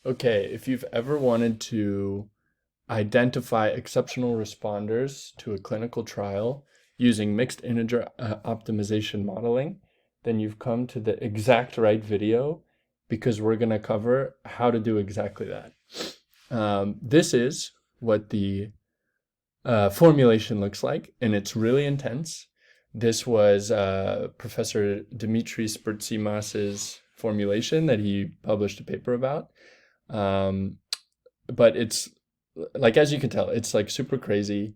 Okay, if you've ever wanted to identify exceptional responders to a clinical trial using mixed integer optimization modeling, then you've come to the exact right video because we're going to cover how to do exactly that. This is what the formulation looks like, and it's really intense. This was Professor Dimitri Spertsimas's formulation that he published a paper about. Um, but it's like, as you can tell, it's like super crazy.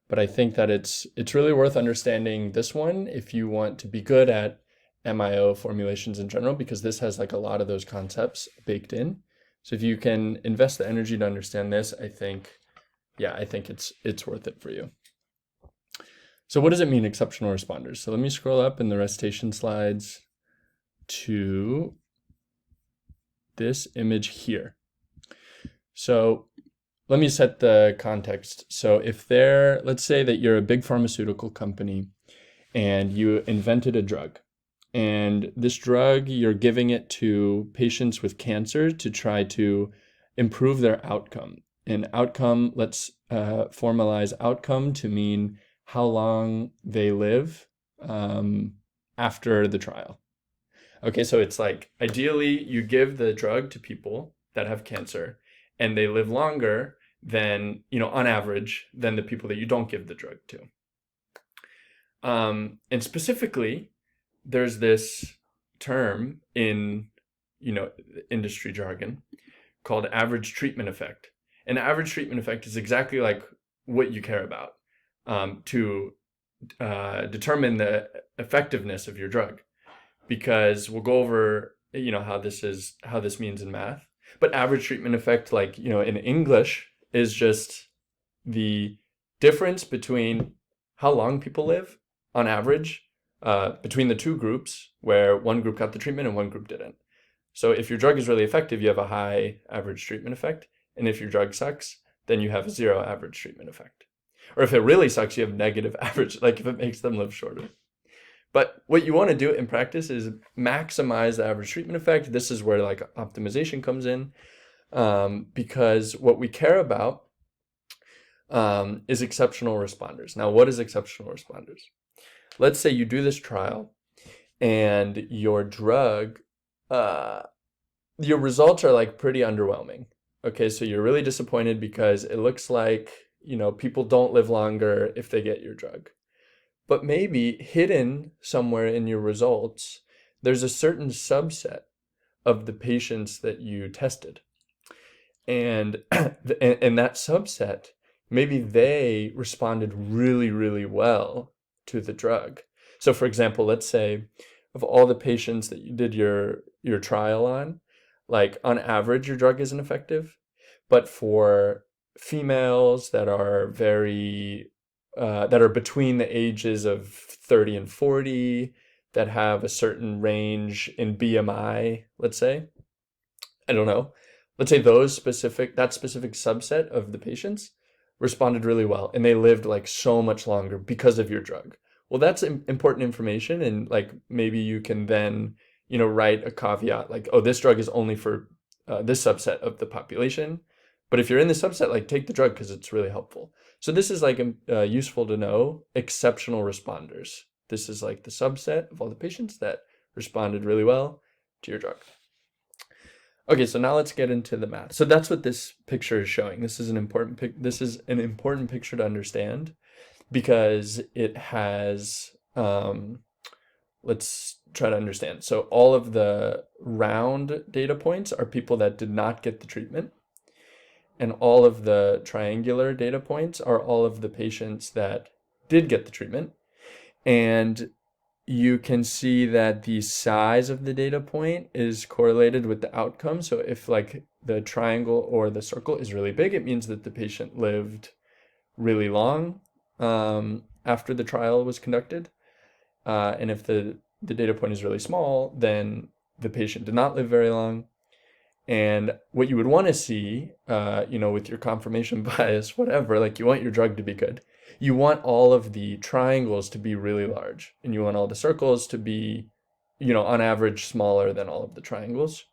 But I think that it's really worth understanding this one if you want to be good at MIO formulations in general, because this has like a lot of those concepts baked in. So if you can invest the energy to understand this, I think it's worth it for you. So what does it mean, exceptional responders? So let me scroll up in the recitation slides to this image here. So let me set the context. So let's say that you're a big pharmaceutical company and you invented a drug. And this drug, you're giving it to patients with cancer to try to improve their outcome. And outcome, let's formalize outcome to mean how long they live after the trial. Okay, so it's like ideally you give the drug to people that have cancer and they live longer than, on average, than the people that you don't give the drug to. And specifically, there's this term in, industry jargon called average treatment effect. And average treatment effect is exactly like what you care about to determine the effectiveness of your drug. Because we'll go over, how this means in math. But average treatment effect, like, in English, is just the difference between how long people live on average between the two groups, where one group got the treatment and one group didn't. So if your drug is really effective, you have a high average treatment effect. And if your drug sucks, then you have a zero average treatment effect. Or if it really sucks, you have negative average, like if it makes them live shorter. But what you want to do in practice is maximize the average treatment effect. This is where like optimization comes in, because what we care about is exceptional responders. Now, what is exceptional responders? Let's say you do this trial and your drug, your results are like pretty underwhelming. Okay, so you're really disappointed because it looks like, people don't live longer if they get your drug. But maybe hidden somewhere in your results, there's a certain subset of the patients that you tested. And and that subset, maybe they responded really, really well to the drug. So for example, let's say of all the patients that you did your trial on, like on average, your drug isn't effective. But for females that are that are between the ages of 30 and 40, that have a certain range in BMI, let's say, I don't know, let's say that specific subset of the patients responded really well and they lived like so much longer because of your drug. Well, that's important information, and like maybe you can then, write a caveat like, oh, this drug is only for this subset of the population. But if you're in the subset, like take the drug because it's really helpful. So this is like useful to know exceptional responders. This is like the subset of all the patients that responded really well to your drug. Okay, so now let's get into the math. So that's what this picture is showing. This is an important picture to understand because it has, let's try to understand. So all of the round data points are people that did not get the treatment. And all of the triangular data points are all of the patients that did get the treatment. And you can see that the size of the data point is correlated with the outcome. So if like the triangle or the circle is really big, it means that the patient lived really long after the trial was conducted. And if the data point is really small, then the patient did not live very long. And what you would want to see, with your confirmation bias, whatever, like you want your drug to be good. You want all of the triangles to be really large, and you want all the circles to be, on average, smaller than all of the triangles.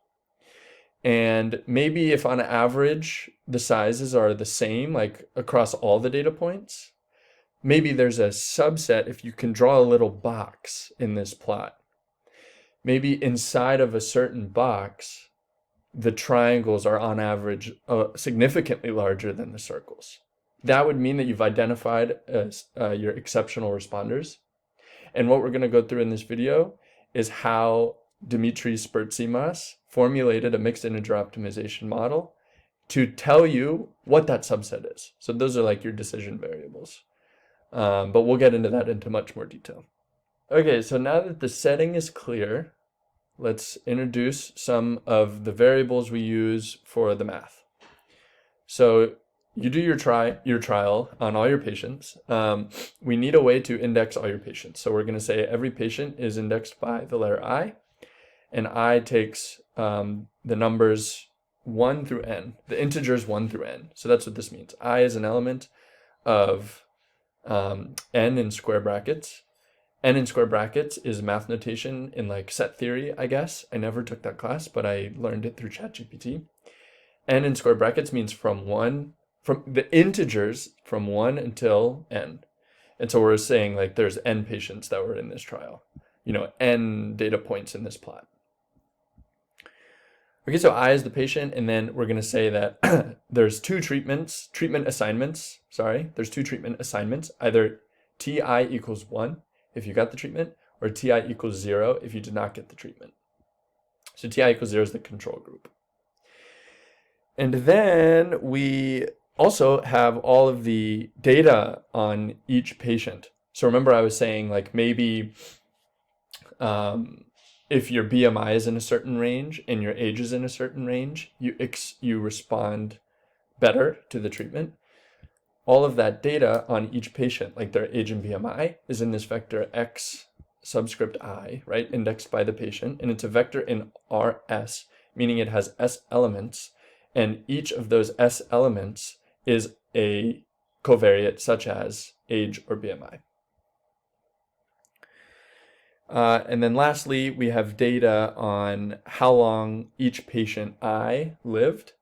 And maybe if on average the sizes are the same, like across all the data points, maybe there's a subset if you can draw a little box in this plot. Maybe inside of a certain box, the triangles are on average significantly larger than the circles. That would mean that you've identified your exceptional responders. And what we're going to go through in this video is how Dimitri Spertsimas formulated a mixed integer optimization model to tell you what that subset is. So those are like your decision variables. But we'll get into that into much more detail. Okay, so now that the setting is clear, let's introduce some of the variables we use for the math. So you do your trial on all your patients. We need a way to index all your patients. So we're going to say every patient is indexed by the letter I, and I takes the numbers 1 through n, the integers 1 through n. So that's what this means. I is an element of n in square brackets. N in square brackets is math notation in like set theory, I guess. I never took that class, but I learned it through ChatGPT. N in square brackets means from the integers from 1 until n. And so we're saying like there's n patients that were in this trial, n data points in this plot. Okay, so I is the patient, and then we're going to say that there's two treatment assignments, either Ti equals 1 if you got the treatment, or Ti equals 0 if you did not get the treatment. So Ti equals 0 is the control group. And then we also have all of the data on each patient. So remember I was saying like maybe if your BMI is in a certain range and your age is in a certain range, you respond better to the treatment. All of that data on each patient, like their age and BMI, is in this vector x subscript I, right, indexed by the patient, and it's a vector in Rs, meaning it has S elements, and each of those S elements is a covariate such as age or BMI. And then lastly, we have data on how long each patient I lived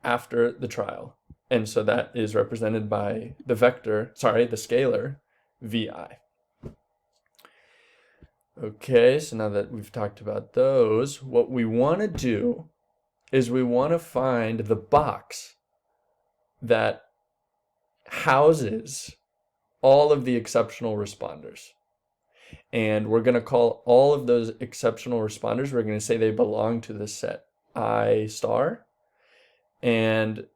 after the trial. And so that is represented by the scalar VI. Okay, so now that we've talked about those, what we want to do is we want to find the box that houses all of the exceptional responders. And we're going to call all of those exceptional responders, we're going to say they belong to the set I star. And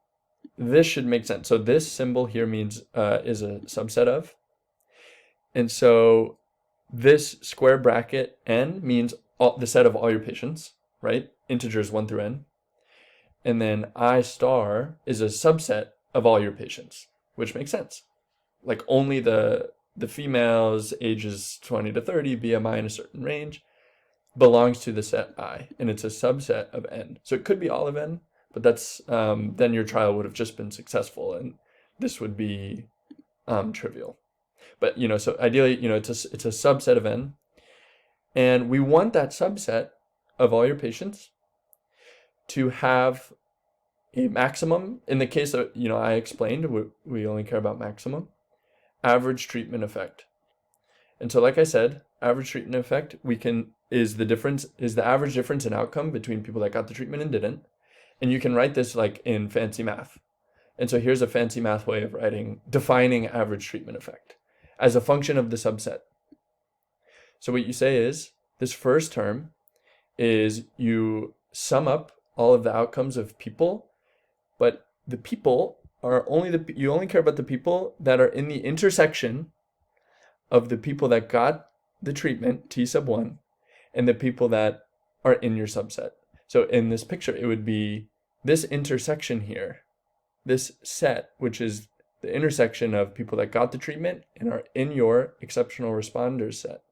this should make sense. So this symbol here means is a subset of. And so this square bracket n means the set of all your patients, right? Integers 1 through n. And then I star is a subset of all your patients, which makes sense. Like only the females ages 20 to 30, BMI in a certain range, belongs to the set I, and it's a subset of n. So it could be all of n, but that's then your trial would have just been successful, and this would be trivial. But so ideally, it's a subset of n, and we want that subset of all your patients to have a maximum. In the case that I explained, we only care about maximum average treatment effect. And so, like I said, average treatment effect is the average difference in outcome between people that got the treatment and didn't. And you can write this like in fancy math. And so here's a fancy math way of defining average treatment effect as a function of the subset. So what you say is this first term is you sum up all of the outcomes of people, but the people are you only care about the people that are in the intersection of the people that got the treatment, T sub 1, and the people that are in your subset. So in this picture, it would be this intersection here, this set, which is the intersection of people that got the treatment and are in your exceptional responders set,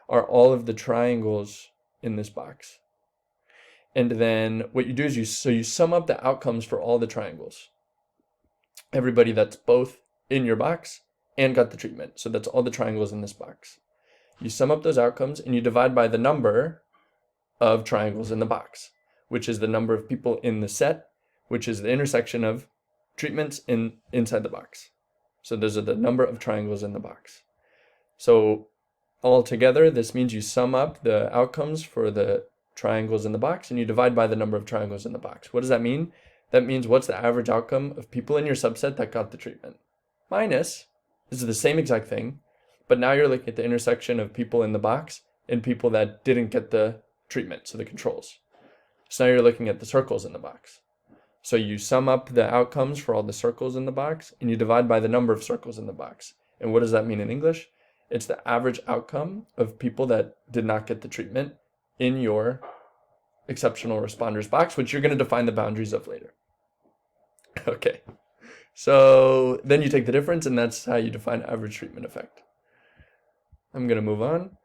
are all of the triangles in this box. And then what you do is you sum up the outcomes for all the triangles. Everybody that's both in your box and got the treatment. So that's all the triangles in this box. You sum up those outcomes and you divide by the number of triangles in the box. which is the number of people in the set, which is the intersection of treatments inside the box. So those are the number of triangles in the box. So altogether, this means you sum up the outcomes for the triangles in the box and you divide by the number of triangles in the box. What does that mean? That means what's the average outcome of people in your subset that got the treatment? Minus, this is the same exact thing, but now you're looking at the intersection of people in the box and people that didn't get the treatment, so the controls. So now you're looking at the circles in the box. So you sum up the outcomes for all the circles in the box and you divide by the number of circles in the box. And what does that mean in English? It's the average outcome of people that did not get the treatment in your exceptional responders box, which you're going to define the boundaries of later. Okay, so then you take the difference and that's how you define average treatment effect. I'm going to move on.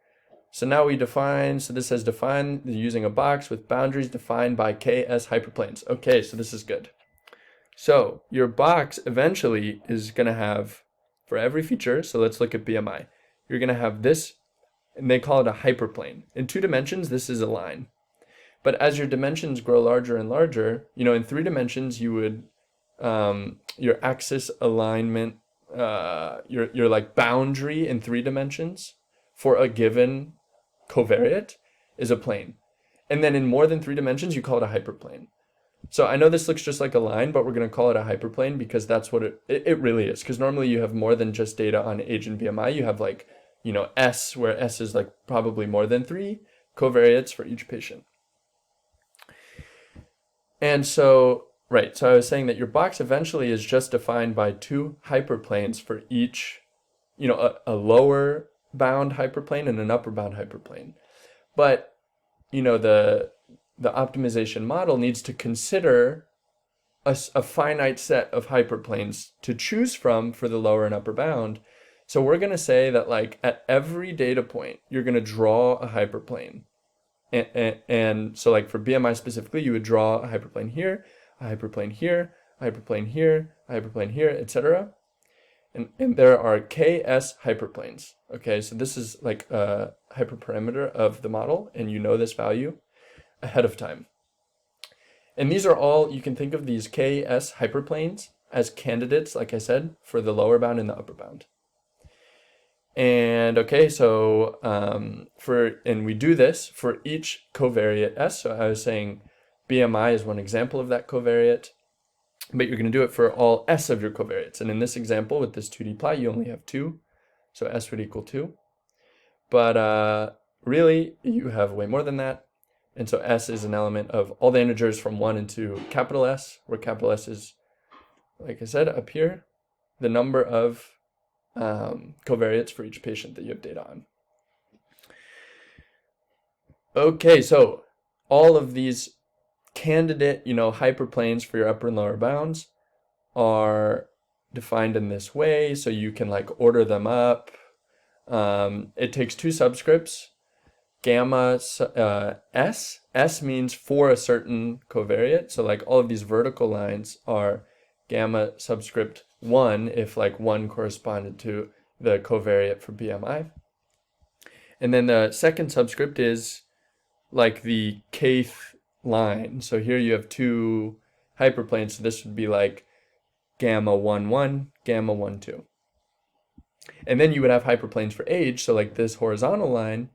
So now we define, so this says define using a box with boundaries defined by KS hyperplanes. Okay, so this is good. So your box eventually is going to have, for every feature, so let's look at BMI, you're going to have this, and they call it a hyperplane. In 2 dimensions, this is a line. But as your dimensions grow larger and larger, in 3 dimensions, you would, your axis alignment, your like boundary in 3 dimensions for a given covariate is a plane. And then in more than 3 dimensions, you call it a hyperplane. So I know this looks just like a line, but we're going to call it a hyperplane because that's what it really is. Because normally you have more than just data on age and BMI. You have like, S, where S is like probably more than 3 covariates for each patient. And so, right, so I was saying that your box eventually is just defined by 2 hyperplanes for each, a lower bound hyperplane and an upper bound hyperplane. But, the optimization model needs to consider a finite set of hyperplanes to choose from for the lower and upper bound. So we're going to say that like at every data point, you're going to draw a hyperplane. And so like for BMI specifically, you would draw a hyperplane here, a hyperplane here, a hyperplane here, a hyperplane here, etc. And there are KS hyperplanes. Okay, so this is like a hyperparameter of the model, and you know this value ahead of time. And these are all, you can think of these KS hyperplanes as candidates, like I said, for the lower bound and the upper bound. And okay, so and we do this for each covariate S. So I was saying BMI is one example of that covariate, but you're going to do it for all S of your covariates. And in this example with this 2D plot, you only have 2, so S would equal 2. But really, you have way more than that. And so S is an element of all the integers from 1 into capital S, where capital S is, like I said, up here, the number of covariates for each patient that you have data on. Okay, so all of these candidate, hyperplanes for your upper and lower bounds are defined in this way, so you can like order them up. It takes 2 subscripts, gamma S. S means for a certain covariate, so like all of these vertical lines are gamma subscript 1 if like 1 corresponded to the covariate for BMI. And then the second subscript is like the kth line. So here you have 2 hyperplanes, so this would be like gamma 1, 1, gamma 1, 2. And then you would have hyperplanes for age, so like this horizontal line,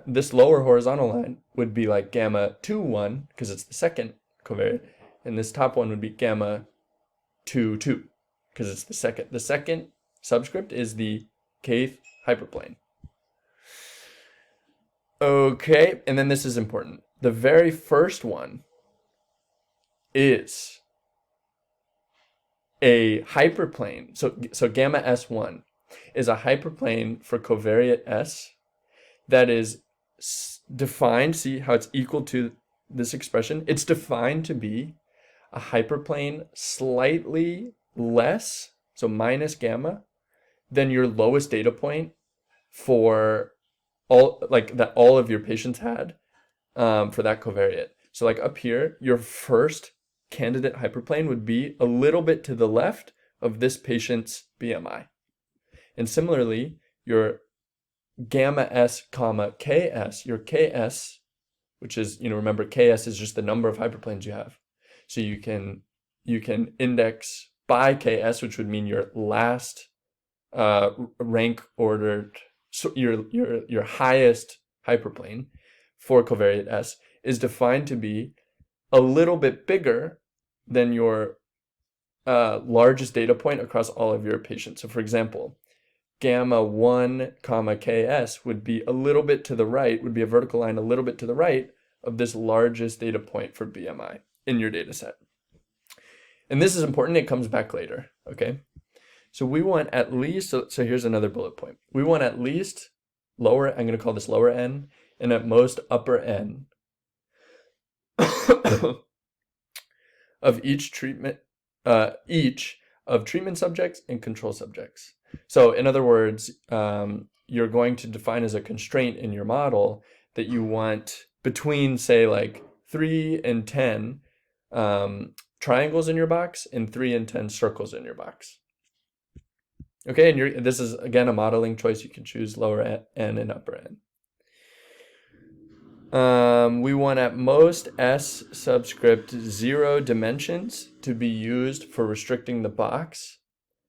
this lower horizontal line would be like gamma 2, 1, because it's the second covariate, and this top one would be gamma 2, 2, because it's the second. The second subscript is the kth hyperplane. Okay, and then this is important. The very first one is a hyperplane. So gamma S1 is a hyperplane for covariate S that is defined, see how it's equal to this expression? It's defined to be a hyperplane slightly less, so minus gamma, than your lowest data point for all, like that all of your patients had for that covariate. So like up here, your first candidate hyperplane would be a little bit to the left of this patient's BMI. And similarly, your gamma S comma KS, your KS which is, remember KS is just the number of hyperplanes you have. So you can index by KS, which would mean your last rank ordered, so your highest hyperplane for covariate S is defined to be a little bit bigger than your largest data point across all of your patients. So for example, gamma 1 comma KS would be a little bit to the right, would be a vertical line a little bit to the right of this largest data point for BMI in your data set. And this is important, it comes back later, okay? So we want at least, so here's another bullet point. We want at least lower, I'm gonna call this lower N, and at most upper N of each of treatment subjects and control subjects. So in other words, you're going to define as a constraint in your model that you want between, say, like 3 and 10 triangles in your box and 3 and 10 circles in your box. Okay, and this is, again, a modeling choice. You can choose lower N and upper N. We want at most S subscript 0 dimensions to be used for restricting the box.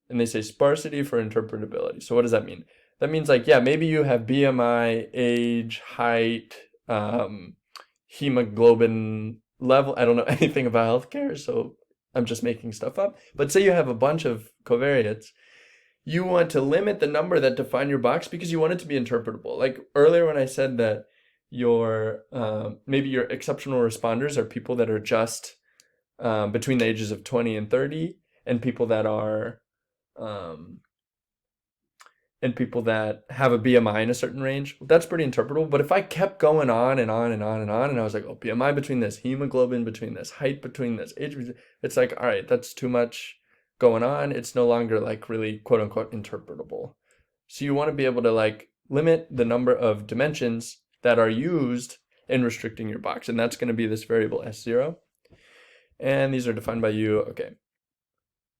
And they say sparsity for interpretability. So what does that mean? That means, like, yeah, maybe you have BMI, age, height, hemoglobin level. I don't know anything about healthcare, so I'm just making stuff up. But say you have a bunch of covariates. You want to limit the number that define your box because you want it to be interpretable. Like earlier when I said that your maybe your exceptional responders are people that are just between the ages of 20 and 30, and people that are and people that have a BMI in a certain range. That's pretty interpretable. But if I kept going on and on and on and on, and I was like, oh, BMI between this, hemoglobin between this, height between this, age, it's like, all right, that's too much going on. It's no longer like really quote unquote interpretable. So you want to be able to like limit the number of dimensions that are used in restricting your box. And that's going to be this variable S0. And these are defined by U. Okay.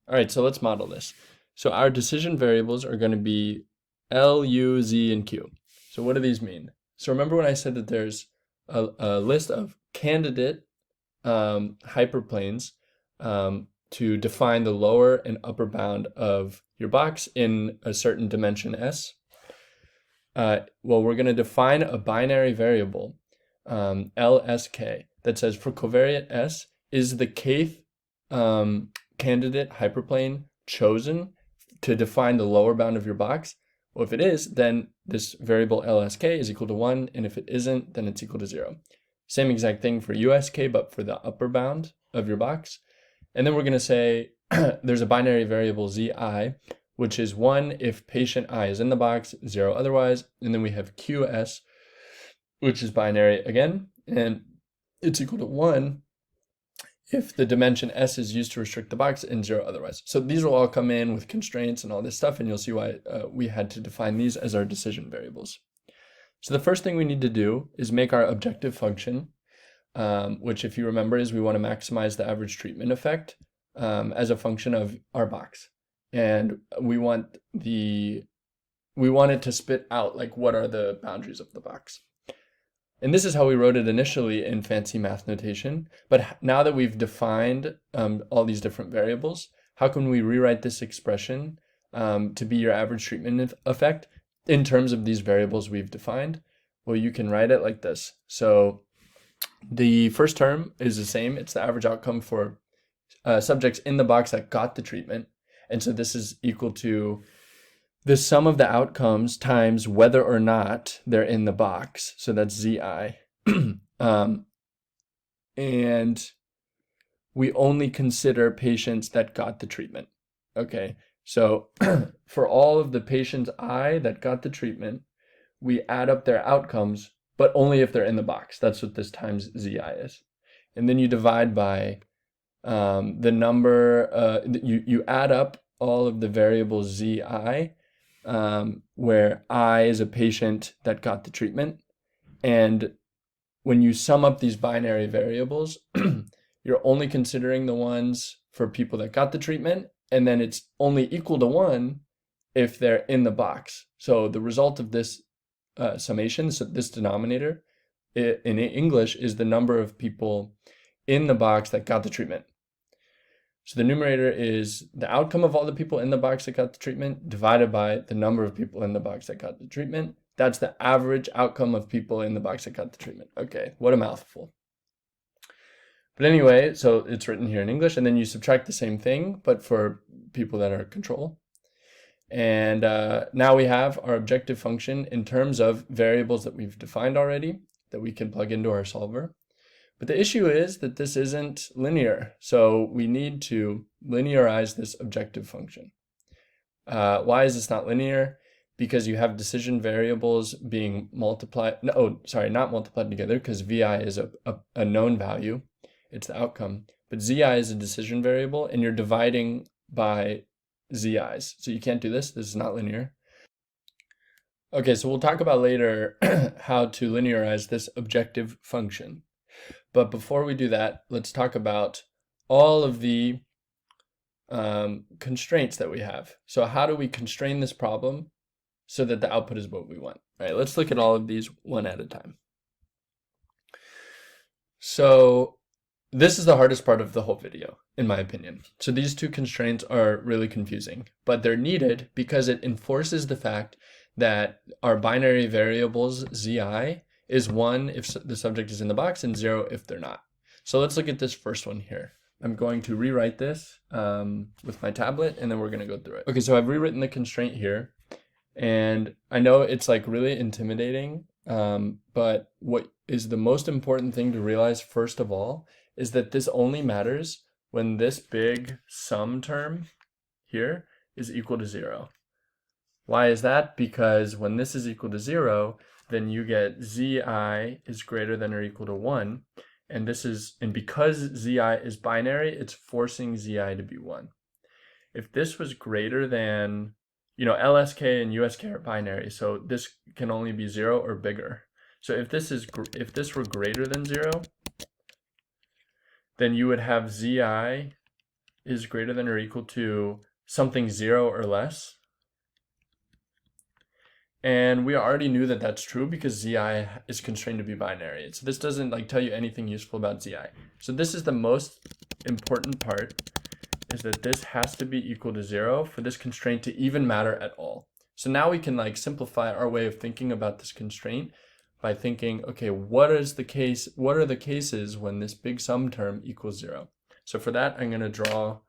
All right, so let's model this. So our decision variables are going to be L, U, Z, and Q. So what do these mean? So remember when I said that there's a list of candidate hyperplanes to define the lower and upper bound of your box in a certain dimension S? Well, we're going to define a binary variable, LSK, that says for covariate S, is the kth candidate hyperplane chosen to define the lower bound of your box? Well, if it is, then this variable LSK is equal to 1, and if it isn't, then it's equal to 0. Same exact thing for USK, but for the upper bound of your box. And then we're going to say there's a binary variable ZI, which is 1 if patient I is in the box, 0 otherwise. And then we have QS, which is binary again, and it's equal to 1 if the dimension S is used to restrict the box and 0 otherwise. So these will all come in with constraints and all this stuff, and you'll see why we had to define these as our decision variables. So the first thing we need to do is make our objective function, which, if you remember, is we want to maximize the average treatment effect as a function of our box. And we want it to spit out like what are the boundaries of the box. And this is how we wrote it initially in fancy math notation. But now that we've defined all these different variables, how can we rewrite this expression to be your average treatment effect in terms of these variables we've defined? Well, you can write it like this. So the first term is the same. It's the average outcome for subjects in the box that got the treatment. And so this is equal to the sum of the outcomes times whether or not they're in the box. So that's ZI. And we only consider patients that got the treatment. Okay, so for all of the patients I that got the treatment, we add up their outcomes, but only if they're in the box. That's what this times ZI is. And then you divide by the number, you add up all of the variables ZI, where I is a patient that got the treatment. And when you sum up these binary variables, you're only considering the ones for people that got the treatment, and then it's only equal to 1 if they're in the box. So the result of this summation, so this denominator, in English is the number of people in the box that got the treatment. So the numerator is the outcome of all the people in the box that got the treatment divided by the number of people in the box that got the treatment. That's the average outcome of people in the box that got the treatment. Okay, what a mouthful. But anyway, so it's written here in English, and then you subtract the same thing, but for people that are control. And now we have our objective function in terms of variables that we've defined already that we can plug into our solver. But the issue is that this isn't linear, so we need to linearize this objective function. Why is this not linear? Because you have decision variables being multiplied, not multiplied together, because vi is a known value, it's the outcome, but zi is a decision variable, and you're dividing by zi's, so you can't do this is not linear. Okay, so we'll talk about later how to linearize this objective function. But before we do that, let's talk about all of the constraints that we have. So how do we constrain this problem so that the output is what we want? All right, let's look at all of these one at a time. So this is the hardest part of the whole video, in my opinion. So these two constraints are really confusing, but they're needed because it enforces the fact that our binary variables zi is 1 if the subject is in the box and 0 if they're not. So let's look at this first one here. I'm going to rewrite this with my tablet, and then we're going to go through it. Okay, so I've rewritten the constraint here, and I know it's like really intimidating, but what is the most important thing to realize first of all is that this only matters when this big sum term here is equal to 0. Why is that? Because when this is equal to 0, then you get zi is greater than or equal to 1. And because zi is binary, it's forcing zi to be 1. If this was greater than, LSK and USK are binary, so this can only be 0 or bigger. So if this were greater than 0, then you would have zi is greater than or equal to something 0 or less. And we already knew that that's true because zi is constrained to be binary. So this doesn't tell you anything useful about zi. So this is the most important part, is that this has to be equal to 0 for this constraint to even matter at all. So now we can simplify our way of thinking about this constraint by thinking, okay, what are the cases when this big sum term equals 0? So for that, I'm going to draw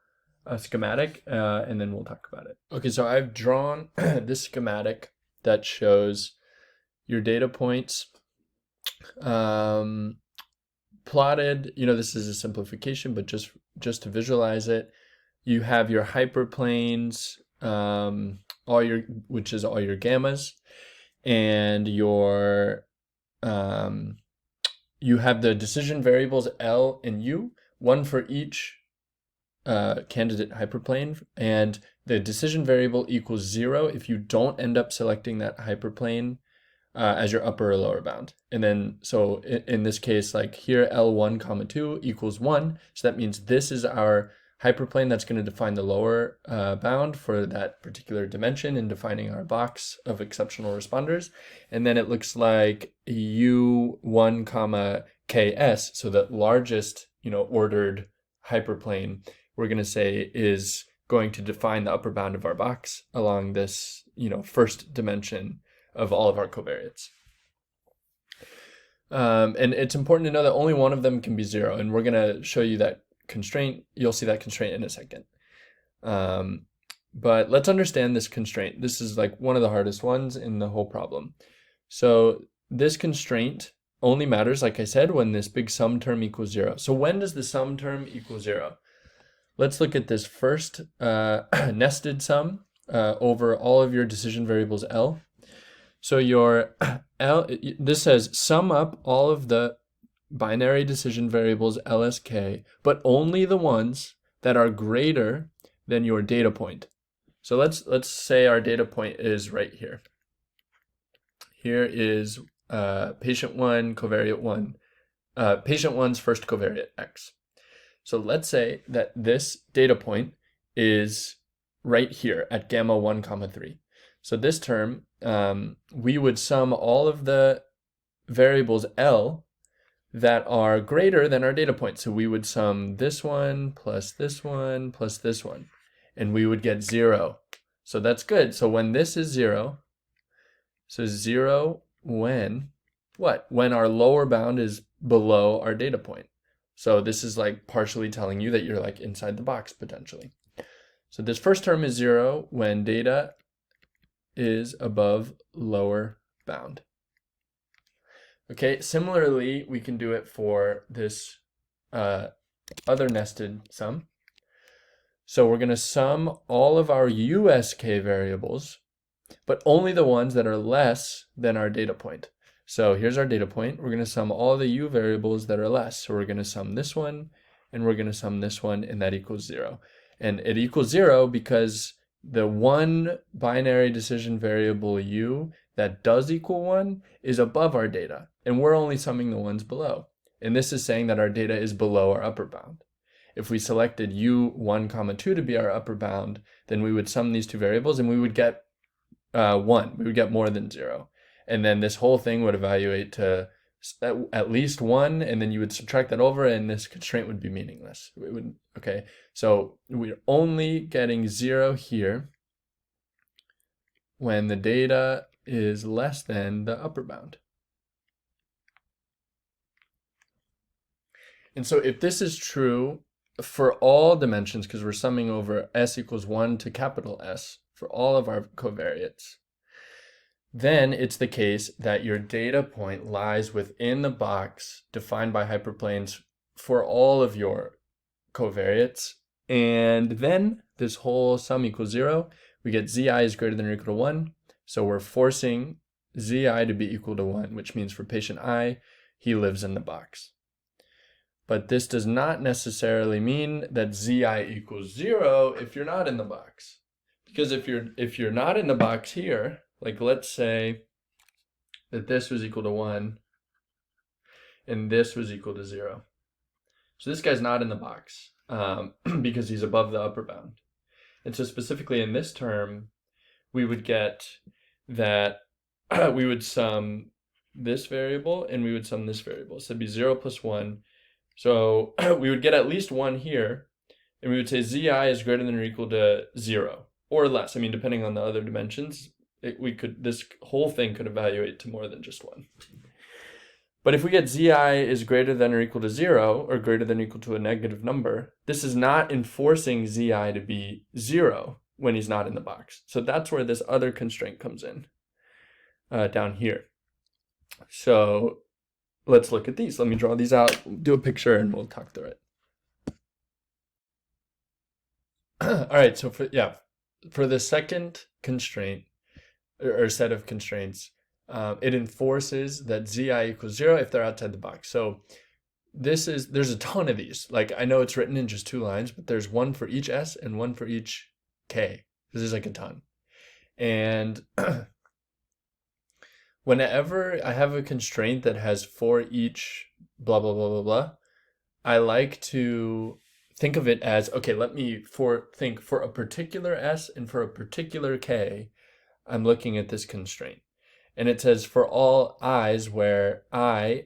a schematic and then we'll talk about it. Okay, so I've drawn this schematic that shows your data points plotted. This is a simplification, but just to visualize it, you have your hyperplanes, which is all your gammas, and your you have the decision variables L and U, one for each candidate hyperplane, and the decision variable equals 0 if you don't end up selecting that hyperplane as your upper or lower bound. And then, so in this case, here L1 comma 2 equals 1. So that means this is our hyperplane that's going to define the lower bound for that particular dimension in defining our box of exceptional responders. And then it looks like U1 comma KS, so the largest, ordered hyperplane, we're going to say is going to define the upper bound of our box along this, first dimension of all of our covariates. And it's important to know that only one of them can be 0, and we're going to show you that constraint. You'll see that constraint in a second. But let's understand this constraint. This is one of the hardest ones in the whole problem. So this constraint only matters, like I said, when this big sum term equals 0. So when does the sum term equal 0? Let's look at this first nested sum over all of your decision variables L. So your L, this says sum up all of the binary decision variables LSK, but only the ones that are greater than your data point. So let's say our data point is right here. Here is patient 1, covariate 1, patient 1's first covariate X. So let's say that this data point is right here at gamma 1 comma 3. So this term, we would sum all of the variables L that are greater than our data point. So we would sum this one plus this one plus this one, and we would get 0. So that's good. So when this is 0, so 0 when what? When our lower bound is below our data point. So this is like partially telling you that you're like inside the box potentially. So this first term is 0 when data is above lower bound. Okay, similarly, we can do it for this other nested sum. So we're going to sum all of our USK variables, but only the ones that are less than our data point. So here's our data point. We're going to sum all the U variables that are less. So we're going to sum this one, and we're going to sum this one, and that equals 0. And it equals 0 because the one binary decision variable U that does equal 1 is above our data, and we're only summing the ones below. And this is saying that our data is below our upper bound. If we selected U1, 2 to be our upper bound, then we would sum these two variables and we would get 1. We would get more than 0. And then this whole thing would evaluate to at least 1, and then you would subtract that over, and this constraint would be meaningless. It would, okay, so we're only getting 0 here when the data is less than the upper bound. And so if this is true for all dimensions, because we're summing over s equals 1 to capital S for all of our covariates, then it's the case that your data point lies within the box defined by hyperplanes for all of your covariates. And then this whole sum equals 0. We get zi is greater than or equal to 1. So we're forcing zi to be equal to 1, which means for patient I, he lives in the box. But this does not necessarily mean that zi equals 0 if you're not in the box. Because if you're not in the box here, like let's say that this was equal to 1 and this was equal to 0. So this guy's not in the box because he's above the upper bound. And so specifically in this term, we would get that we would sum this variable and we would sum this variable. So it'd be 0 plus 1. So we would get at least 1 here, and we would say zi is greater than or equal to 0 or less. I mean, depending on the other dimensions, this whole thing could evaluate to more than just 1. But if we get zi is greater than or equal to 0 or greater than or equal to a negative number, this is not enforcing zi to be 0 when he's not in the box. So that's where this other constraint comes in down here. So let's look at these. Let me draw these out, do a picture, and we'll talk through it. All right, so for the second constraint, or set of constraints, it enforces that zi equals 0 if they're outside the box. So there's a ton of these. Like, I know it's written in just 2 lines, but there's one for each s and one for each k. This is like a ton. And whenever I have a constraint that has for each blah, blah, blah, blah, blah, I like to think of it as, okay, let me think for a particular s and for a particular k, I'm looking at this constraint. And it says for all i's where for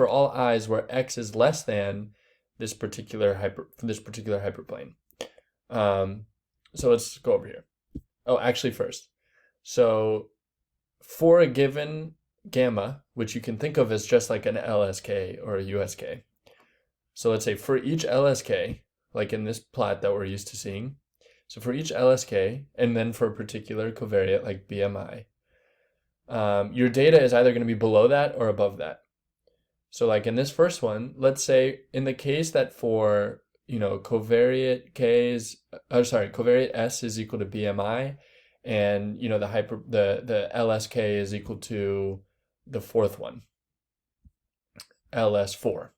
all i's where x is less than this particular hyperplane. So let's go over here. Oh, actually first. So for a given gamma, which you can think of as just like an LSK or a USK. So let's say for each LSK, like in this plot that we're used to seeing, so for each LSK, and then for a particular covariate like BMI, your data is either going to be below that or above that. So like in this first one, let's say in the case that for, covariate covariate S is equal to BMI, and the LSK is equal to the fourth one, LS4.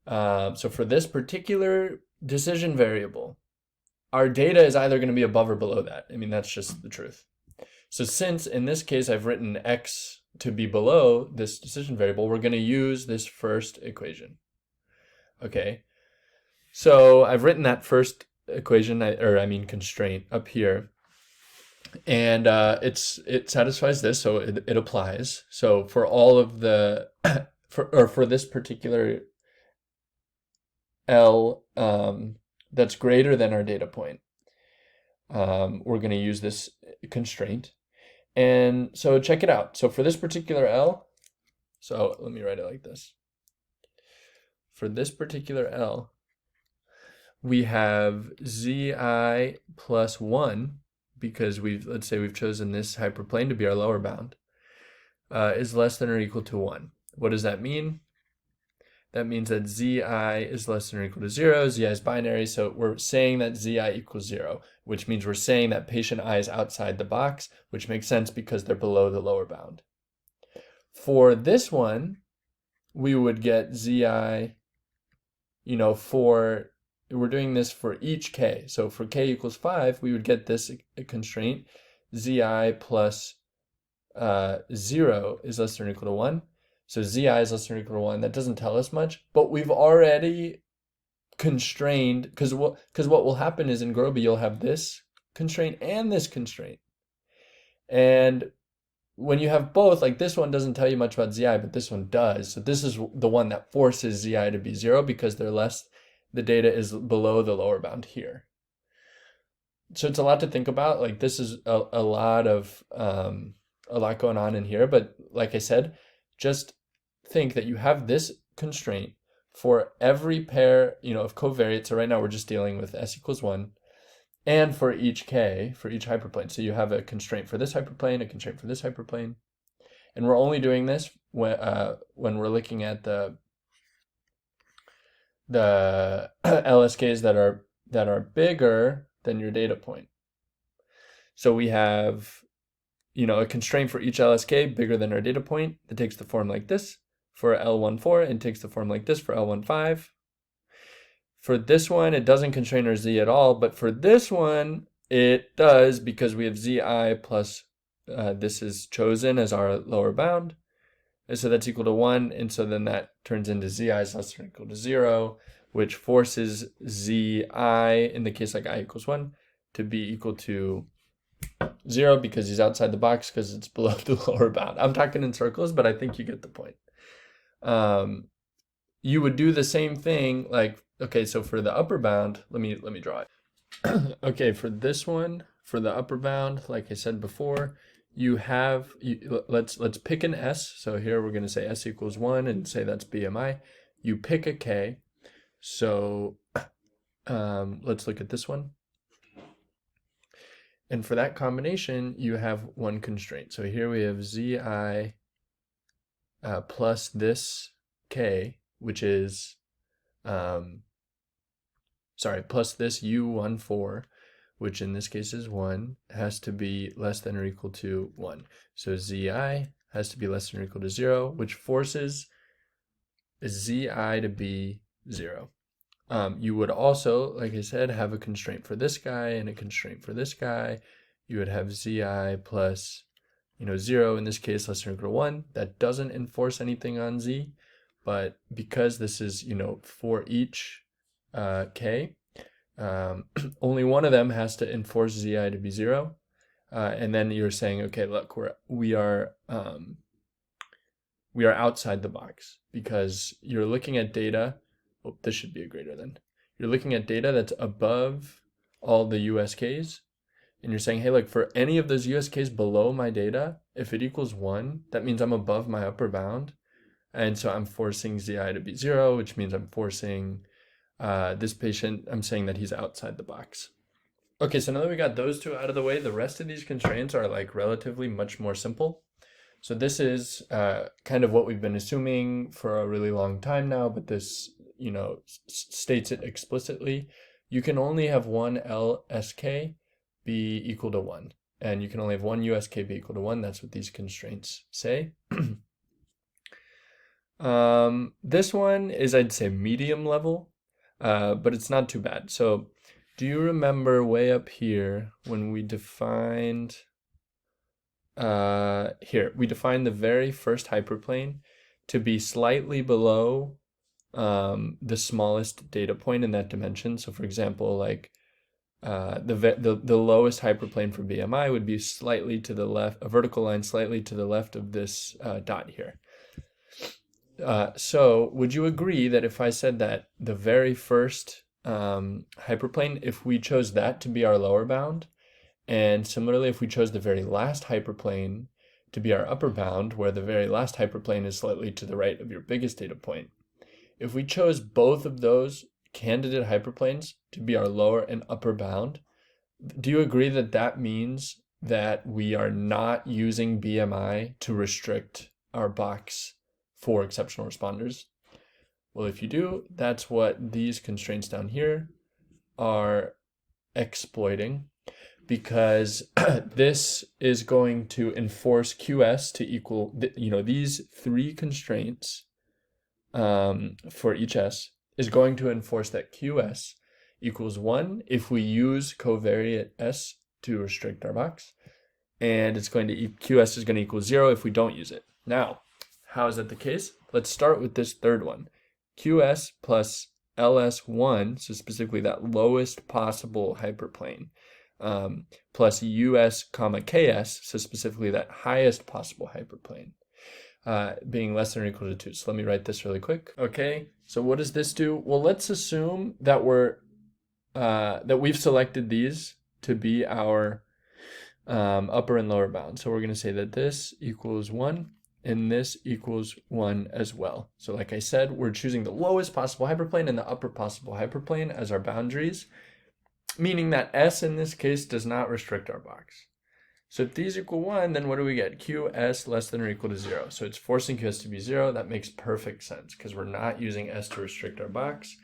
So for this particular decision variable, our data is either going to be above or below that. I mean, that's just the truth. So since in this case I've written x to be below this decision variable, we're going to use this first equation. Okay, so I've written that first equation, constraint up here. And it satisfies this, so it applies. So for all of the for this particular L that's greater than our data point, we're going to use this constraint. And so check it out. So for this particular L, so let me write it like this. For this particular L, we have zi plus 1, because let's say we've chosen this hyperplane to be our lower bound, is less than or equal to 1. What does that mean? That means that zi is less than or equal to 0. Zi is binary, so we're saying that zi equals 0, which means we're saying that patient I is outside the box, which makes sense because they're below the lower bound. For this one, we would get zi, we're doing this for each k. So for k equals 5, we would get this constraint, zi plus 0 is less than or equal to 1. So zi is less than or equal to 1. That doesn't tell us much, but we've already constrained, because what will happen is in Groby, you'll have this constraint and this constraint. And when you have both, like this one doesn't tell you much about zi, but this one does. So this is the one that forces zi to be 0 because the data is below the lower bound here. So it's a lot to think about. Like this is a lot going on in here, but like I said, just think that you have this constraint for every pair, of covariates. So right now we're just dealing with s equals 1, and for each k, for each hyperplane. So you have a constraint for this hyperplane, a constraint for this hyperplane, and we're only doing this when we're looking at the LSKs that are bigger than your data point. So we have a constraint for each LSK bigger than our data point that takes the form like this. For L14, it takes the form like this for L15. For this one, it doesn't constrain our z at all, but for this one, it does, because we have zi plus this is chosen as our lower bound. And so that's equal to 1, and so then that turns into zi is less than or equal to 0, which forces zi, in the case like I equals 1, to be equal to 0 because he's outside the box because it's below the lower bound. I'm talking in circles, but I think you get the point. You would do the same thing, like, okay, so for the upper bound, let me draw it. Okay, for this one, for the upper bound, like I said before, let's pick an s. So here we're going to say s equals 1 and say that's BMI. You pick a k. So let's look at this one. And for that combination, you have one constraint. So here we have zi plus this k, which is, plus this u14, which in this case is 1, has to be less than or equal to 1. So zi has to be less than or equal to 0, which forces zi to be 0. You would also, like I said, have a constraint for this guy and a constraint for this guy. You would have zi plus 0, in this case less than or equal to 1. That doesn't enforce anything on z, but because this is for each k, only one of them has to enforce zi to be 0, and then you're saying, okay, look, we are outside the box because you're looking at data. Oh, this should be a greater than. You're looking at data that's above all the USKs, and you're saying, hey, look, for any of those USKs below my data, if it equals 1, that means I'm above my upper bound, and so I'm forcing zi to be 0, which means I'm forcing this patient, I'm saying that he's outside the box. Okay, so now that we got those two out of the way, the rest of these constraints are like relatively much more simple. So this is kind of what we've been assuming for a really long time now, but this states it explicitly. You can only have one LSK be equal to 1, and you can only have one USK be equal to 1. That's what these constraints say. This one is, I'd say, medium level, but it's not too bad. So do you remember way up here when we defined, we defined the very first hyperplane to be slightly below the smallest data point in that dimension. So for example, like the lowest hyperplane for BMI would be slightly to the left, a vertical line slightly to the left of this dot here. So would you agree that if I said that the very first hyperplane, if we chose that to be our lower bound, and similarly if we chose the very last hyperplane to be our upper bound, where the very last hyperplane is slightly to the right of your biggest data point, if we chose both of those candidate hyperplanes to be our lower and upper bound, do you agree that that means that we are not using BMI to restrict our box for exceptional responders? Well, if you do, that's what these constraints down here are exploiting, because this is going to enforce QS to equal, these three constraints for each S is going to enforce that QS equals 1 if we use covariate S to restrict our box, and it's going to QS is going to equal 0 if we don't use it. Now, how is that the case? Let's start with this third one. QS plus LS1, so specifically that lowest possible hyperplane, plus US comma KS, so specifically that highest possible hyperplane, being less than or equal to 2. So let me write this really quick. Okay, so what does this do? Well, let's assume that we've selected these to be our upper and lower bound. So we're going to say that this equals 1 and this equals 1 as well. So like I said, we're choosing the lowest possible hyperplane and the upper possible hyperplane as our boundaries, meaning that S in this case does not restrict our box. So if these equal 1, then what do we get? QS less than or equal to 0. So it's forcing QS to be 0. That makes perfect sense because we're not using S to restrict our box.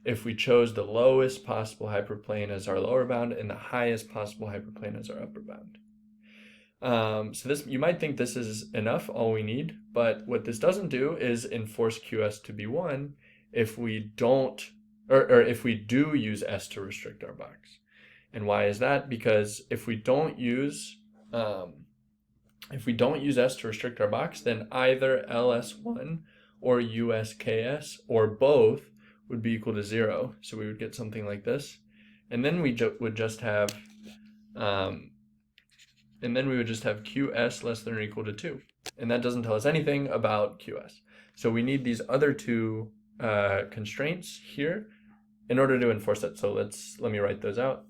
If we chose the lowest possible hyperplane as our lower bound and the highest possible hyperplane as our upper bound. So this, you might think this is enough, all we need, but what this doesn't do is enforce QS to be 1 if we don't, or if we do use S to restrict our box. And why is that? Because if we don't use S to restrict our box, then either LS1 or USKS or both would be equal to 0. So we would get something like this, and then we would just have QS less than or equal to 2, and that doesn't tell us anything about QS. So we need these other two constraints here in order to enforce that. So let me write those out.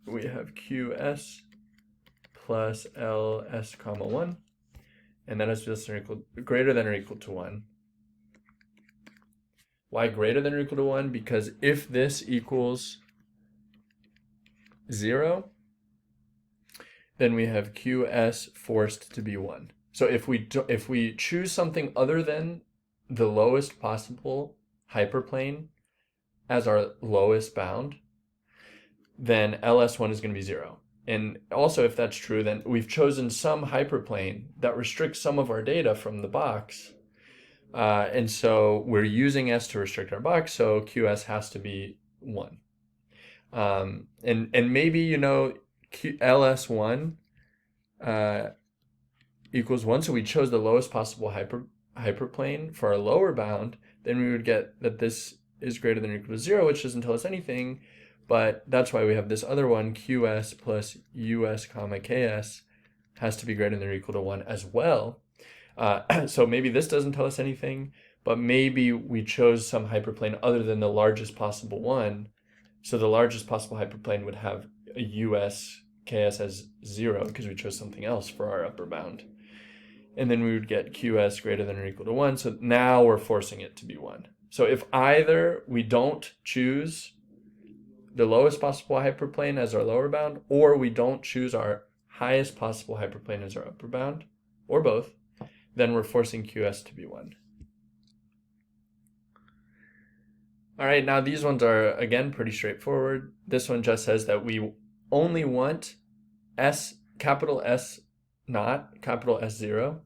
We have QS plus LS comma 1, and that is just greater than or equal to 1. Why greater than or equal to 1? Because if this equals 0, then we have QS forced to be 1. So if we choose something other than the lowest possible hyperplane as our lowest bound, then LS1 is going to be 0. And also, if that's true, then we've chosen some hyperplane that restricts some of our data from the box. And so we're using S to restrict our box, so QS has to be 1. And maybe, LS1 equals 1, so we chose the lowest possible hyperplane for our lower bound, then we would get that this is greater than or equal to 0, which doesn't tell us anything, but that's why we have this other one, QS plus US comma KS has to be greater than or equal to 1 as well. So maybe this doesn't tell us anything, but maybe we chose some hyperplane other than the largest possible one. So the largest possible hyperplane would have a US KS as 0 because we chose something else for our upper bound. And then we would get QS greater than or equal to 1. So now we're forcing it to be 1. So if either we don't choose the lowest possible hyperplane as our lower bound, or we don't choose our highest possible hyperplane as our upper bound, or both, then we're forcing QS to be 1. All right, now these ones are, again, pretty straightforward. This one just says that we only want S, capital S naught, capital S0,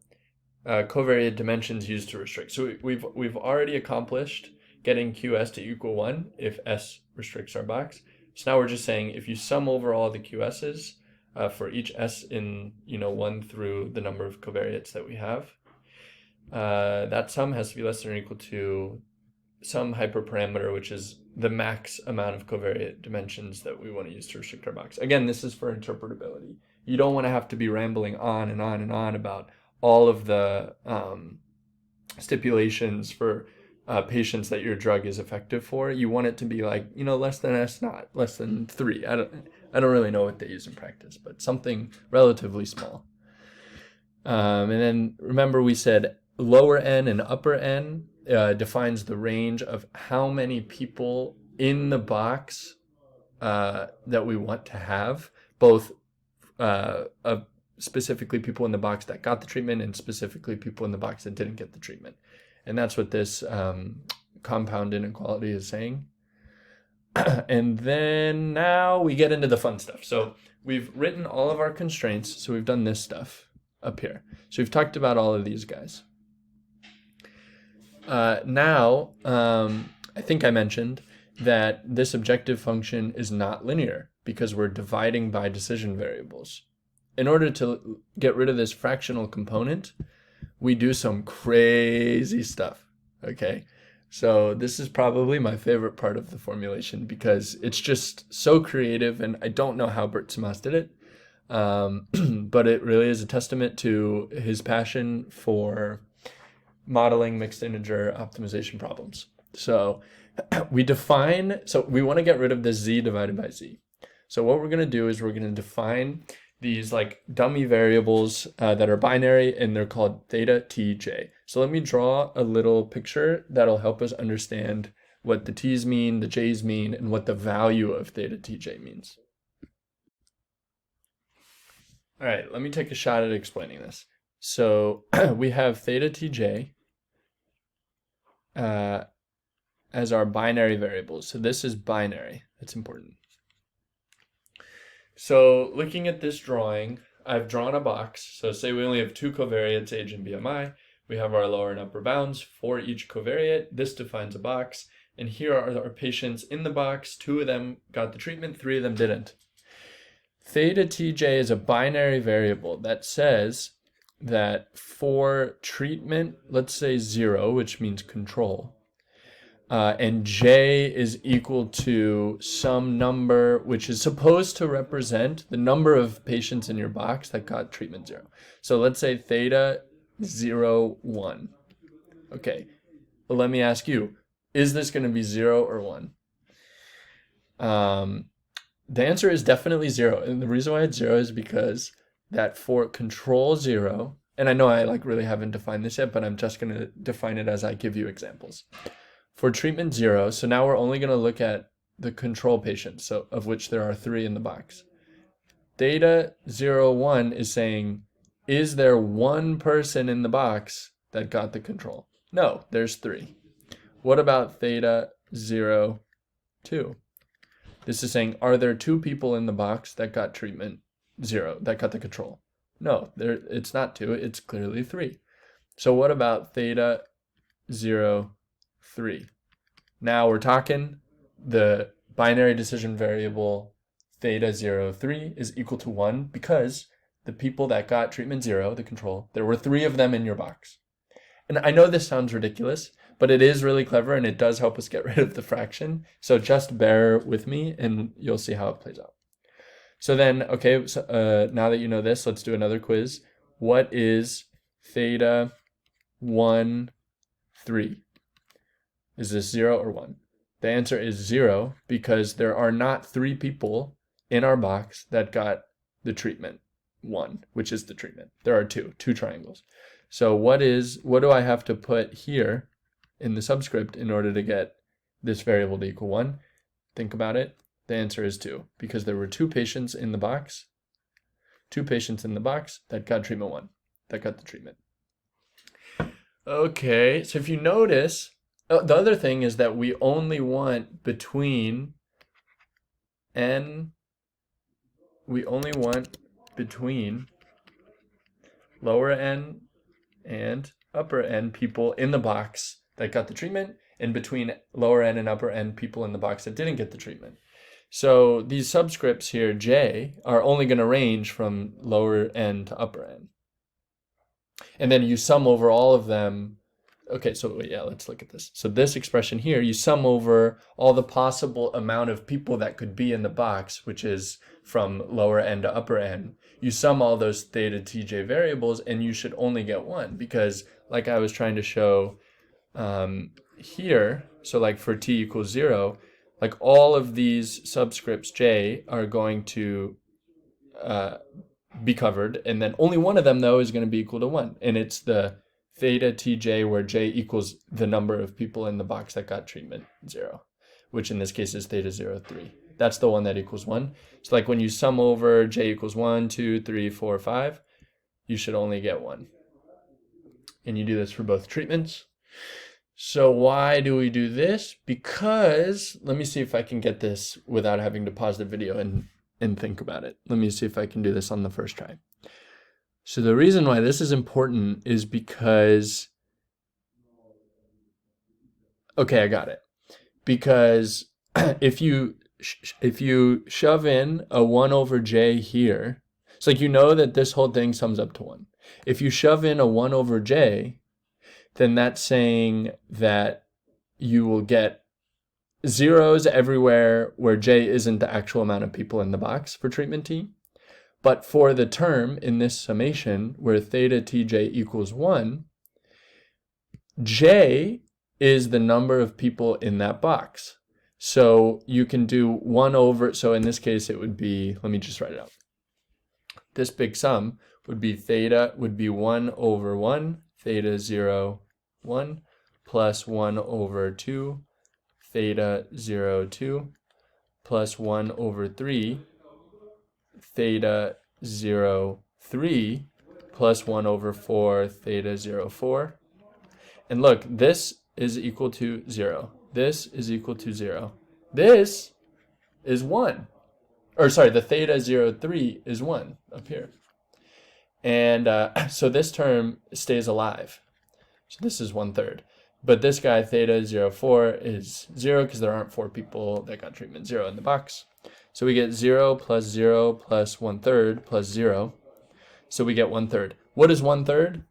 covariate dimensions used to restrict. So we've already accomplished getting QS to equal 1 if S restricts our box. So now we're just saying if you sum over all the QS's for each S in 1 through the number of covariates that we have, that sum has to be less than or equal to some hyperparameter, which is the max amount of covariate dimensions that we want to use to restrict our box. Again, this is for interpretability. You don't want to have to be rambling on and on and on about all of the stipulations for patients that your drug is effective for. You want it to be like, less than S naught, less than 3. I don't really know what they use in practice, but something relatively small. And then remember we said lower n and upper n defines the range of how many people in the box that we want to have, both specifically people in the box that got the treatment and specifically people in the box that didn't get the treatment. And that's what this compound inequality is saying. And then now we get into the fun stuff. So we've written all of our constraints. So we've done this stuff up here. So we've talked about all of these guys. Now, I think I mentioned that this objective function is not linear because we're dividing by decision variables. In order to get rid of this fractional component, we do some crazy stuff, okay? So this is probably my favorite part of the formulation because it's just so creative, and I don't know how Bert Samas did it, but it really is a testament to his passion for modeling mixed integer optimization problems. So we want to get rid of this z divided by z. So what we're going to do is we're going to define these like dummy variables that are binary, and they're called theta, t, j. So let me draw a little picture that'll help us understand what the t's mean, the j's mean, and what the value of theta, t, j means. All right, let me take a shot at explaining this. So we have theta, t, j as our binary variables. So this is binary. That's important. So looking at this drawing, I've drawn a box. So say we only have 2 covariates, age and BMI. We have our lower and upper bounds for each covariate. This defines a box. And here are our patients in the box. 2 of them got the treatment, 3 of them didn't. Theta tj is a binary variable that says that for treatment, let's say 0, which means control, and j is equal to some number which is supposed to represent the number of patients in your box that got treatment 0. So let's say theta 0, 1. Okay, well, let me ask you, is this going to be 0 or 1? The answer is definitely 0. And the reason why it's 0 is because that for control 0, and I know I really haven't defined this yet, but I'm just going to define it as I give you examples. For treatment 0, so now we're only going to look at the control patients, so of which there are 3 in the box. Theta 0, 1 is saying, is there 1 person in the box that got the control? No, there's 3. What about theta 0, 2? This is saying, are there 2 people in the box that got treatment 0, that got the control? No, it's not 2, it's clearly 3. So what about theta 0, 3? Now we're talking the binary decision variable theta 0, 3 is equal to 1 because the people that got treatment 0, the control, there were 3 of them in your box. And I know this sounds ridiculous, but it is really clever and it does help us get rid of the fraction. So just bear with me and you'll see how it plays out. So then, okay, so, now that you know this, let's do another quiz. What is theta 1, 3? Is this 0 or 1? The answer is 0 because there are not 3 people in our box that got the treatment 1, which is the treatment. There are 2 triangles. So what do I have to put here in the subscript in order to get this variable to equal 1? Think about it. The answer is 2 because there were 2 patients in the box. 2 patients in the box that got treatment 1, that got the treatment. Okay, so if you notice, the other thing is that we only want between lower n and upper n people in the box that got the treatment, and between lower n and upper n people in the box that didn't get the treatment. So these subscripts here, j, are only going to range from lower n to upper n. And then you sum over all of them Okay, so yeah, let's look at this. So this expression here, you sum over all the possible amount of people that could be in the box, which is from lower n to upper n. You sum all those theta tj variables, and you should only get one, because like I was trying to show here, so like for t equals 0, like all of these subscripts j are going to be covered, and then only one of them though is going to be equal to 1, and it's the theta tj where j equals the number of people in the box that got treatment 0, which in this case is theta 0, 3. That's the one that equals 1. So like when you sum over j equals 1, 2, 3, 4, 5, you should only get 1. And you do this for both treatments. So why do we do this? Because, let me see if I can get this without having to pause the video and think about it. Let me see if I can do this on the first try. So the reason why this is important is because, okay, I got it. Because if you shove in a 1 over j here, it's like you know that this whole thing sums up to 1. If you shove in a 1 over j, then that's saying that you will get zeros everywhere where j isn't the actual amount of people in the box for treatment t. But for the term in this summation where theta tj equals 1, j is the number of people in that box. So you can do 1 over, so in this case it would be, let me just write it out. This big sum would be theta would be 1 over 1, theta 0, 1, plus 1 over 2, theta 0, 2, plus 1 over 3, theta 0, 3, plus 1 over 4, theta 0, 4. And look, this is equal to 0. This is equal to 0. This is 1. Or sorry, the theta 0, 3 is 1 up here. And so this term stays alive. So this is 1/3. But this guy, theta 0, 4, is 0 because there aren't 4 people that got treatment 0 in the box. So we get 0 plus 0 plus 1/3 plus 0. So we get 1/3. What is 1/3?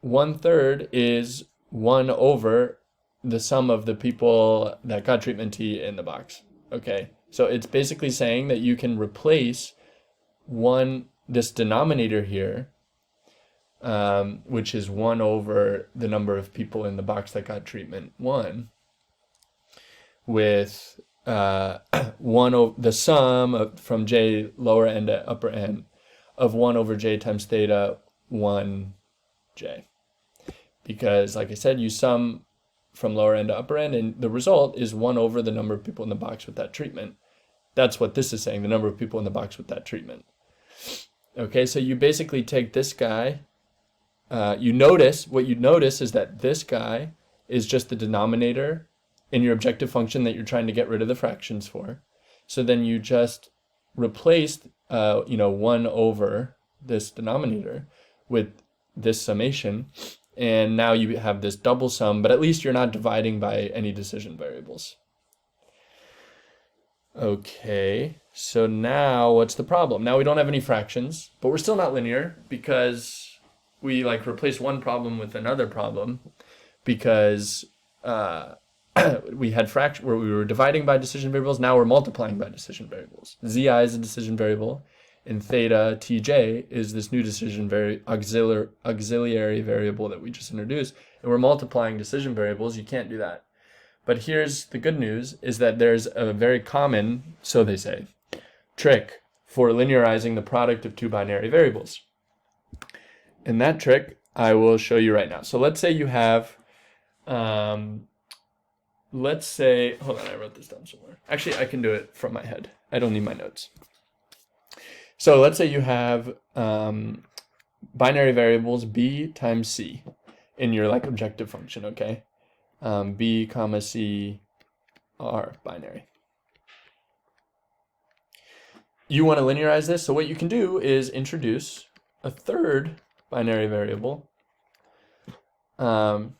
1/3 is 1 over the sum of the people that got treatment T in the box. Okay, so it's basically saying that you can replace this denominator here, which is 1 over the number of people in the box that got treatment 1, with 1 over the sum from j lower n to upper n of 1 over j times theta 1j. Because, like I said, you sum from lower end to upper end, and the result is 1 over the number of people in the box with that treatment. That's what this is saying, the number of people in the box with that treatment. Okay, so you basically take this guy. What you notice is that this guy is just the denominator in your objective function that you're trying to get rid of the fractions for. So then you just replace 1 over this denominator with this summation, and now you have this double sum, but at least you're not dividing by any decision variables. Okay, so now what's the problem? Now we don't have any fractions, but we're still not linear because we replace one problem with another problem, because we had fraction where we were dividing by decision variables. Now we're multiplying by decision variables. Zi is a decision variable, and theta tj is this new decision auxiliary variable that we just introduced, and we're multiplying decision variables. You can't do that. But here's the good news, is that there's a very common, so they say, trick for linearizing the product of two binary variables. And that trick I will show you right now. So let's say you have, let's say, hold on, I wrote this down somewhere. Actually, I can do it from my head. I don't need my notes. So let's say you have binary variables b times c in your objective function, okay? B comma c are binary. You want to linearize this, so what you can do is introduce a third binary variable. So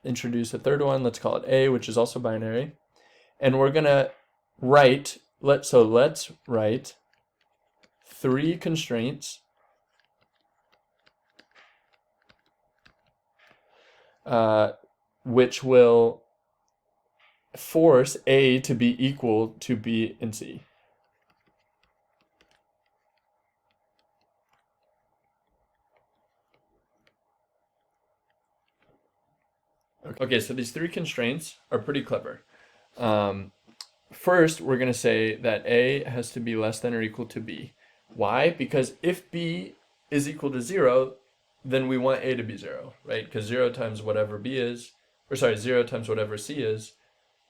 introduce a third one, let's call it a, which is also binary. And we're gonna write, let's write 3 constraints which will force A to be equal to B and C. Okay, so these three constraints are pretty clever. First, we're going to say that A has to be less than or equal to B. Why? Because if B is equal to 0, then we want A to be 0, right? Because 0 times whatever B is, or sorry, 0 times whatever C is,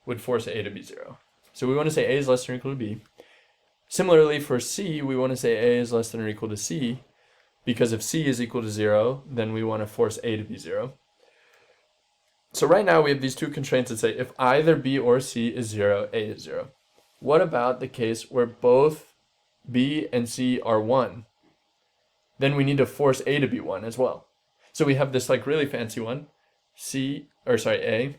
would force A to be 0. So we want to say A is less than or equal to B. Similarly, for C, we want to say A is less than or equal to C, because if C is equal to 0, then we want to force A to be 0. So right now we have these two constraints that say if either B or C is 0, A is 0. What about the case where both B and C are 1? Then we need to force A to be 1 as well. So we have this like really fancy one. A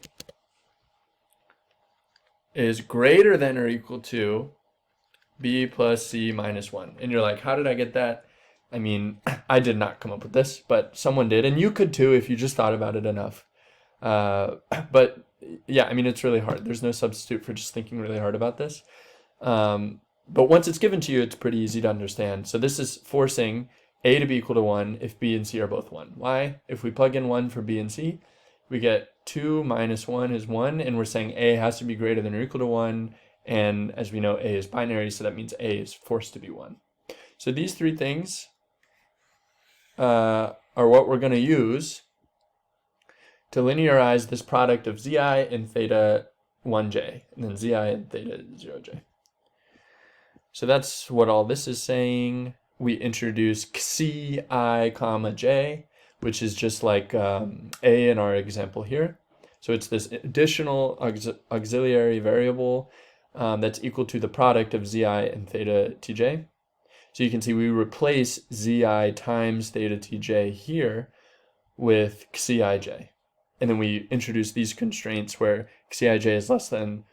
is greater than or equal to B plus C minus 1. And you're like, how did I get that? I mean, I did not come up with this, but someone did. And you could too if you just thought about it enough. But yeah, I mean, it's really hard. There's no substitute for just thinking really hard about this. But once it's given to you, it's pretty easy to understand. So this is forcing A to be equal to 1 if B and C are both 1. Why? If we plug in 1 for B and C, we get 2 minus 1 is 1, and we're saying A has to be greater than or equal to 1. And as we know, A is binary, so that means A is forced to be 1. So these three things are what we're going to use to linearize this product of zi and theta 1j, and then zi and theta 0j. So that's what all this is saying. We introduce xi comma j, which is just like a in our example here. So it's this additional auxiliary variable that's equal to the product of zi and theta tj. So you can see we replace zi times theta tj here with xij. And then we introduce these constraints where xij is less than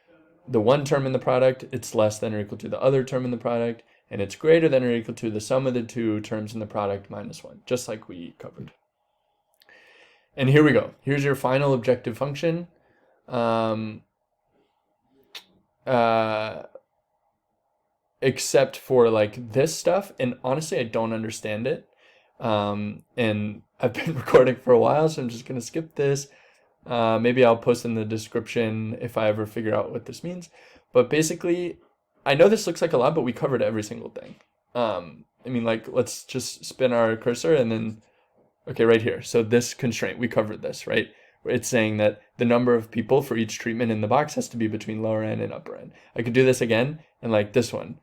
the one term in the product, it's less than or equal to the other term in the product, and it's greater than or equal to the sum of the two terms in the product minus 1, just like we covered. And here we go. Here's your final objective function. Except for like this stuff, and honestly I don't understand it. And I've been recording for a while, so I'm just gonna skip this. Maybe I'll post in the description if I ever figure out what this means. But basically, I know this looks like a lot, but we covered every single thing. I mean, like, let's just spin our cursor and then, okay, right here. So this constraint, we covered this, right? It's saying that the number of people for each treatment in the box has to be between lower n and upper n. I could do this again, and like this one.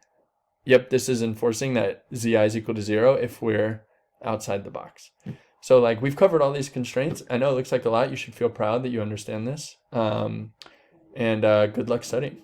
Yep, this is enforcing that zi is equal to 0 if we're outside the box. So like we've covered all these constraints. I know it looks like a lot. You should feel proud that you understand this. And good luck studying.